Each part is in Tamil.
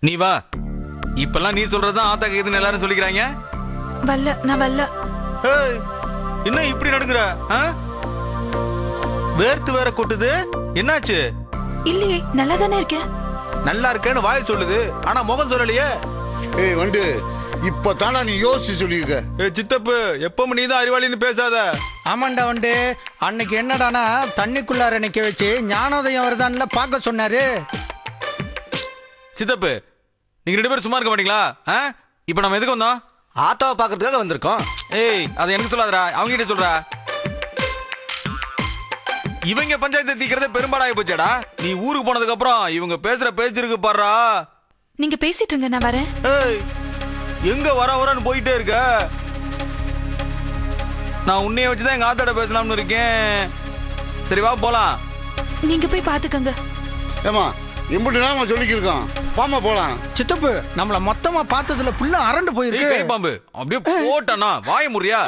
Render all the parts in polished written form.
நீ வா. இப்பெல்லாம் நீ சொல்றதுதான் ஆத்தா கேக்குதுன்னு எல்லாரும் சொல்லிக்கிறாங்க. நான் வரல. என்ன இப்படி நடுங்குற? வேர்த்து வேற கொட்டுது, என்னாச்சு? இல்லையே, நல்லா தானே இருக்கேன். நல்லா இருக்கேன்னு வாய் சொல்லுது, ஆனா முகம் சொல்லலையே. ஏய் வண்டு, இப்பதானா நீ யோசிச்சு சொல்லிருக்க. சித்தப்பு, எப்பவும் நீதான் அறிவாளின்னு பேசாத. ஆமாண்டா வண்டு, அன்னைக்கு என்னடானா தண்ணிக்குள்ளார நிக்க வச்சு ஞானோதயம் வருதான்ல பாக்க சொன்னாரு. சித்தப்பு, நீங்க 2 பேரும் சும்மா இருக்க மாட்டீங்களா? இப்ப நம்ம எதுக்கு வந்தோம்? ஆத்தாவை பாக்குறதுக்காக வந்திருக்கோம். ஏய், அதை எனக்கு சொல்லாதடா, அவங்க கிட்ட சொல்றா. இவங்க பஞ்சாயத்து தீக்கிறதே பெரும்பாடாகி போச்சேடா. நீ ஊருக்கு போனதுக்கு அப்புறம் இவங்க பேசுற பேச்சு இருக்கு பாடுறா. நீங்க பேசிட்டு இருங்க, நான் வரேன். ஏய், எங்க வரன்னு போயிட்டே இருக்க? நான் உன்னைய வச்சுதான் எங்க ஆத்தாட பேசலாம்னு இருக்கேன். சரி வா போலாம். நீங்க போய் பாத்துக்கங்க. ஏமா எம்பிட்டு நாம சொல்லிக்கிருக்கோம், பாமா போலாம். சித்தப்பு, நம்மள மொத்தமா பார்த்ததுல புள்ள அரண்டு போயிருக்கு. கை பாம்பு அப்படியே போட்டானா வாய முறியா?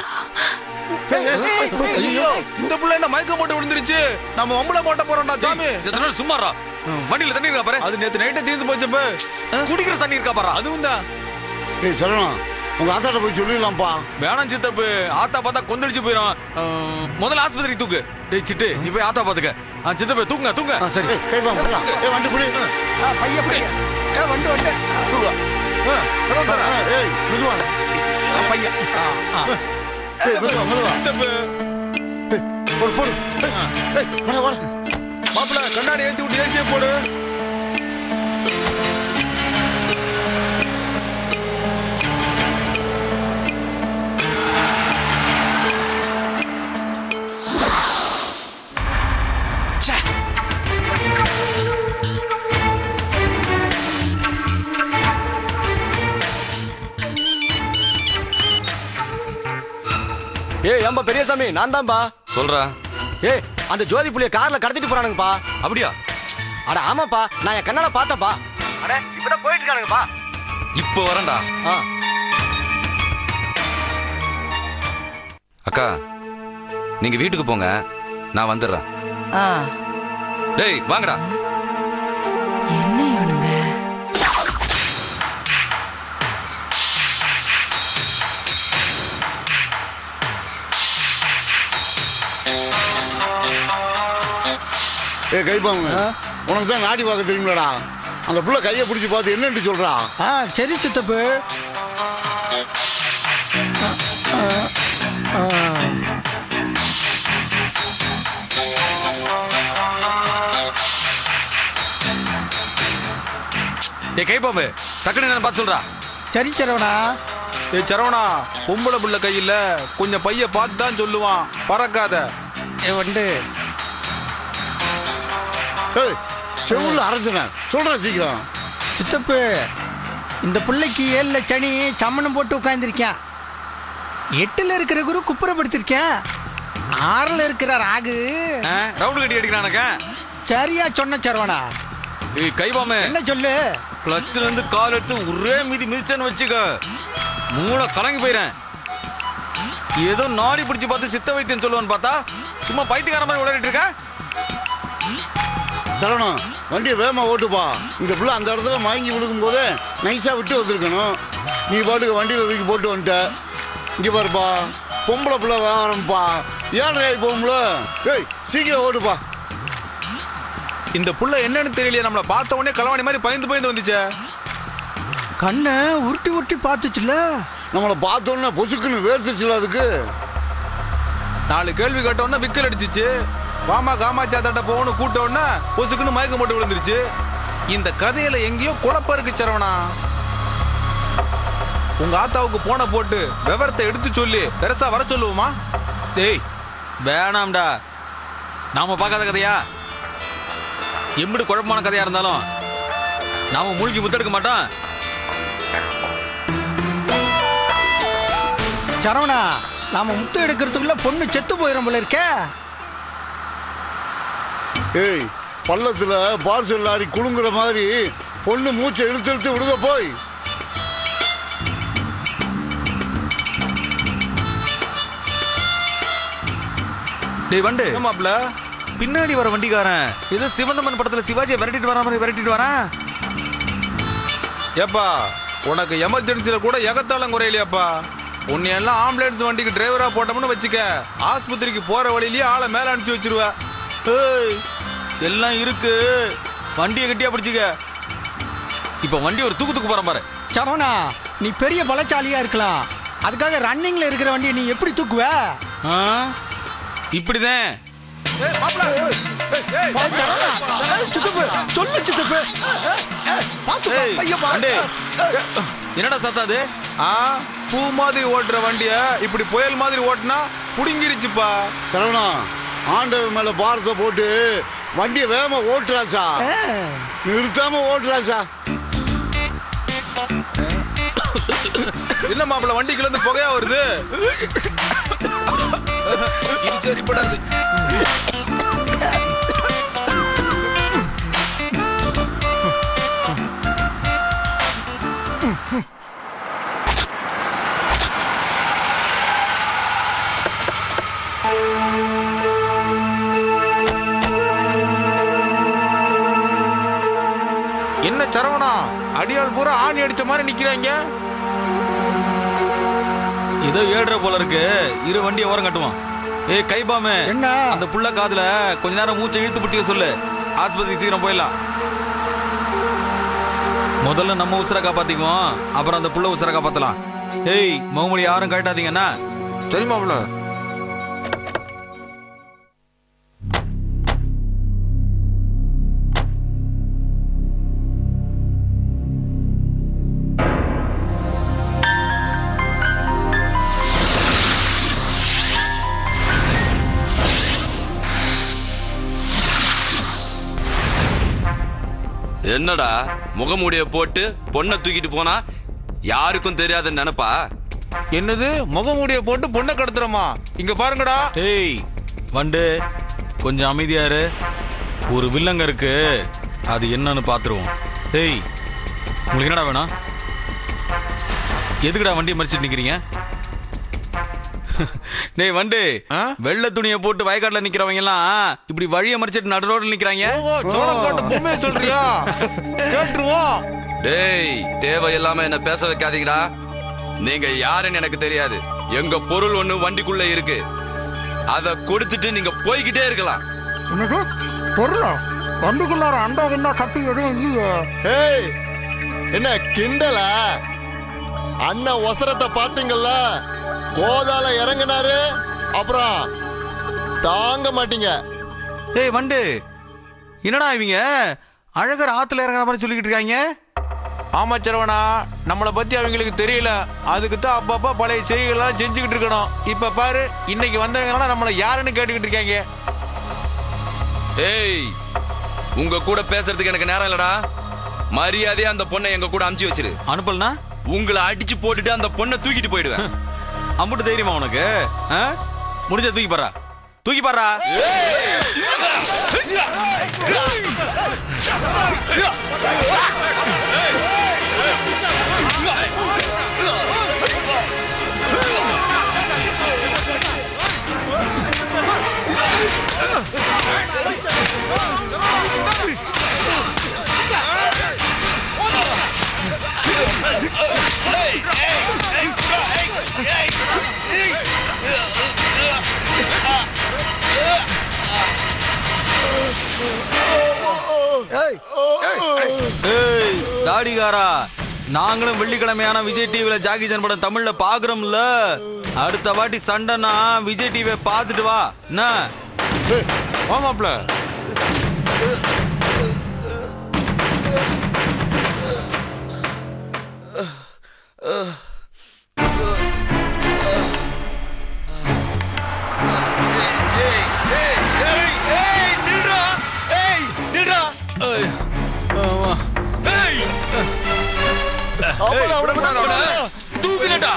ஐயோ, இந்த புள்ள என்ன மயக்கம் போட்டு விழுந்துருச்சு. நம்ம வம்பள போட்ட போறோம்டா சாமி. செத்தன சும்மாறா. வண்டியில தண்ணி இருக்கா பாரு. அது நேத்து நைட்டே தீர்ந்து போச்சப்ப. குடிக்கிற தண்ணி இருக்கா பாரு. அதுவும் தான். ஏய் சரவணா, உங்க ஆத்தாட்ட போய் சொல்லிடலாம்ப்பா. வேணாம் சித்தப்பு, ஆத்தா பார்த்தா கொந்தளிச்சு போயிடும். முதல்ல ஆஸ்பத்திரி தூக்கு. டேய் சிட்டு, நீ போய் ஆத்தா பாத்துக்க. சித்தப்பு தூங்க தூங்க. சரி, கைப்பா போலாம். ஏய் வண்டு புடி. பைய பைய. வண்டு தூங்க. ஏய் மெதுவா. பைய. ஏய் மெதுவா. சித்தப்பு, போடு போடு. ஏய் வர. மாப்பிள்ள கண்ணாடி ஏத்தி விட்டு ஏசியை போடு. ஏய் ஏம்பா பெரியசாமி, நான் தான்பா. சொல்றா. ஏய், அந்த ஜோதி புள்ளிய கார்ல கடத்திட்டு போறானுங்கப்பா. அப்படியா? அட ஆமாப்பா, நான் என் கண்ணால பார்த்தப்பா. அட இப்பதான் போயிட்டு இருக்கானுங்கப்பா. இப்ப வரேன்டா. அக்கா, நீங்க வீட்டுக்கு போங்க, நான் வந்துடுறேன். டேய் வாங்கடா. என்ன இவனுங்க? ஏய் கைப்பாங்க, உனக்கு தான் நாடி பார்க்க தெரியுங்களா? அந்த புள்ள கையை பிடிச்சி பார்த்து என்னன்னு சொல்றா? சரி சித்தப்பு. டேய் கைப்பாம்பு, டக்குனு என்ன பார்த்து சொல்றா. சரி சரவணா. ஏய் சரவணா, பொம்பளை புள்ள கையில கொஞ்சம் பைய பார்த்து தான் சொல்லுவான், பறக்காத. வண்டு. ஏய் செவுள்ள அரைச்சினேன், சொல்றேன் சீக்கிரம். சித்தப்பு, இந்த பிள்ளைக்கு 7ல சனி சம்மணம் போட்டு உட்கார்ந்துருக்கேன். 8ல இருக்கிற குரு குப்புறப்படுத்திருக்கேன். 6ல இருக்கிற ராகு ரவுண்டு கட்டி அடிக்கிறானுங்க. சரியா சொன்ன சரவணா. ஏய் கைப்பாம்பு, என்ன சொல்லு? கிளச்ல இருந்து கால் எடுத்து ஒரே மிதிச்சேன்னு வச்சுக்க, மூளை கலங்கி போயிறேன். ஏதோ நாடி பிடிச்சு பார்த்து சித்த வைத்தியம் சொல்லுவான்னு பார்த்தா சும்மா பைத்தியக்கார மாதிரி உளறிட்டு இருக்க. சரவணா, வண்டியை வேகமா ஓட்டுப்பா. இந்த புள்ள அந்த இடத்துல மயங்கி விழுக்கும் போதே நைஸா விட்டு வந்திருக்கணும். நீ பாட்டுக்கு வண்டியில தூக்கி போட்டு வந்துட்ட. இங்க பாருப்பா, பொம்பளை புள்ள வியாபாரம்ப்பா, 7:30 போகும்ல. ஏய் சீக்கிரம் ஓட்டுப்பா. இந்த புள்ள என்னன்னு தெரியலையே, நம்மள பார்த்த உடனே களவாணி மாதிரி பயந்து வந்துச்சே. கண்ணை உருட்டி உருட்டி பார்த்துச்சுல. நம்மளை பார்த்தோன்னே பொசுக்குன்னு வேர்த்துச்சுல அதுக்கு. 4 கேள்வி கேட்டோன்னா விக்கல் அடிச்சிச்சு. வாமா காமாச்சா தட்ட போகணும் கூட்டோன்னா பொசுக்குன்னு மயக்கம் போட்டு விழுந்துருச்சு. இந்த கதையில எங்கேயோ குழப்பம் இருக்கு சரவணா. உங்க ஆத்தாவுக்கு போன போட்டு விவரத்தை எடுத்து சொல்லி பெருசா வர சொல்லுவோமா? டேய் வேணாம்டா, நாம பார்க்காத கதையா? எப்படி குழப்பமான கதையா இருந்தாலும் நாம மூழ்கி முத்தெடுக்க மாட்டோம். சரவணா, நாம முத்து எடுக்கிறதுக்குள்ள பொண்ணு செத்து போயிடும் போல இருக்க. ஏய், பள்ளத்துல பார்சல் லாரி குலுங்குற மாதிரி பொண்ணு மூச்சை இழுத்து இழுத்து விடுத போய். டேய் வண்டு, மாப்ள பின்னாடி வர வண்டிக்காரன் ஏதோ சிவந்தமன் படத்துல சிவாஜியை விரட்டிட்டு வர மாதிரி விரட்டிட்டு வரான். ஏப்பா உனக்கு எமர்ஜென்சில கூட எகத்தாலும் குறையிலையாப்பா. உன்னையெல்லாம் ஆம்புலன்ஸ் வண்டிக்கு டிரைவரா போட்டோம்னு வச்சுக்க, ஆஸ்பத்திரிக்கு போற வழியிலேயே ஆளை மேல அனுப்பிச்சு வச்சிருவ. எல்லாம் இருக்கு, வண்டியை கட்டியா பிடிச்சிக்க. இப்ப வண்டி ஒரு தூக்கு போற பாரு. சரவணா, நீ பெரிய பலச்சாலியா இருக்கலாம், அதுக்காக ரன்னிங்ல இருக்கிற வண்டியை நீ எப்படி தூக்குவ? இப்படிதான். என்னடா சத்தாது? பூ மாதிரி ஓட்டுற வண்டிய இப்படி புயல் மாதிரி ஓட்டுனா புடுங்கிருச்சுப்பா. சரவணா, ஆண்டவர் மேல பாரத்தை போட்டு வண்டியை வேகமா ஓட்டுறாசா, நிறுத்தாம ஓட்டுறாசா. என்ன மாப்பிள்ள, வண்டிக்குள்ள இருந்து புகையா வருது. இது சரிப்படாது. என்ன சரவணா, அடியாள் பூரா ஆணி அடிச்ச மாதிரி நிக்கிறாங்க. ஏதோ ஏழ்ற போல இருக்கு, இரு வண்டியை ஓரம் கட்டுவான். ஏய் கைபாமே, என்ன அந்த புள்ள காதுல கொஞ்ச நேரம் மூச்சை இழுத்து பிடிக்க சொல்லு, ஆஸ்பத்திரி சீக்கிரம் போயிடலாம். முதல்ல நம்ம உசுரை காப்பாத்திக்குவோம், அப்புறம் அந்த புள்ள உசுரை காப்பாத்தலாம். ஏய் மௌமொழி யாரும் கட்டாதீங்கன்னா. சரி மாப்பிள்ள. என்னடா முகமூடிய போட்டு பொண்ணை தூக்கிட்டு போனா யாருக்கும் தெரியாத நினைப்பா? என்னது முகமூடிய போட்டு பொண்ணை கடத்துறமா? இங்க பாருங்கடா. ஏய் வண்டு, கொஞ்சம் அமைதியாரு. ஒரு வில்லங்க இருக்கு, அது என்னன்னு பாத்துருவோம். ஏய் உங்களுக்கு என்னடா வேணும்? எதுக்குடா வண்டியை மறிச்சிட்டு நிக்கிறீங்க? டேய் வண்டு, வெள்ளை துணியை போட்டு வயக்காட்டுல நிக்கிறவங்க எல்லாம் இப்படி வழிய மறிச்சிட்டு நடு ரோட்ல நிக்கிறாங்க. சொல்றியா? கேட்டுருவோம். டேய் தேவையில்லாம என்ன பேச வைக்காதீங்கடா. நீங்க யாருன்னு எனக்கு தெரியாது. எங்க பொருள் ஒண்ணு வண்டிக்குள்ள இருக்கு, அத கொடுத்துட்டு நீங்க போய்கிட்டே இருக்கலாம். என்னது பொருளா? வண்டிக்குள்ளார அண்டா கிண்டா சட்டி எதுவும் இல்லையே. ஏய், என்ன கிண்டலா? அண்ணன் ஒசரத்தை பாத்தீங்கல்ல, கோதால இறங்கினாரு, அப்புறம் தாங்க மாட்டீங்க. ஏய் வண்டு, என்னடா இவங்க அழகர் ஆத்துல இறங்குற மாதிரி சொல்லிக்கிட்டு இருக்காங்க? ஆமா சரவணா, நம்மளை பத்தி அவங்களுக்கு தெரியல, அதுக்கு தான் அப்பப்ப பழைய செய்திகள்லாம் செஞ்சுக்கிட்டு இருக்கணும். இப்ப பாரு, இன்னைக்கு வந்தவங்க நம்மள யாருன்னு கேட்டுக்கிட்டு இருக்காங்க. ஏய், உங்க கூட பேசுறதுக்கு எனக்கு நேரம் இல்லடா. மரியாதையா அந்த பொண்ணை எங்க கூட அமுச்சு வச்சிரு. அனுப்பலனா உங்களை அடிச்சு போட்டுட்டு அந்த பொண்ணை தூக்கிட்டு போயிடுவேன். அம்புட்டு தைரியமா உனக்கு? முடிஞ்ச தூக்கி பாரா, தூக்கி பாரா. தாடிகாரா, நாங்களும் வெள்ளிக்கிழமையான விஜய் டிவில ஜாக்கி சான் படம் தமிழ்ல பாக்குறோம்ல. அடுத்த வாட்டி சண்டைனா விஜய் டிவியை பார்த்துட்டு வா. என்ன வாமாப்ல? தூக்குடா.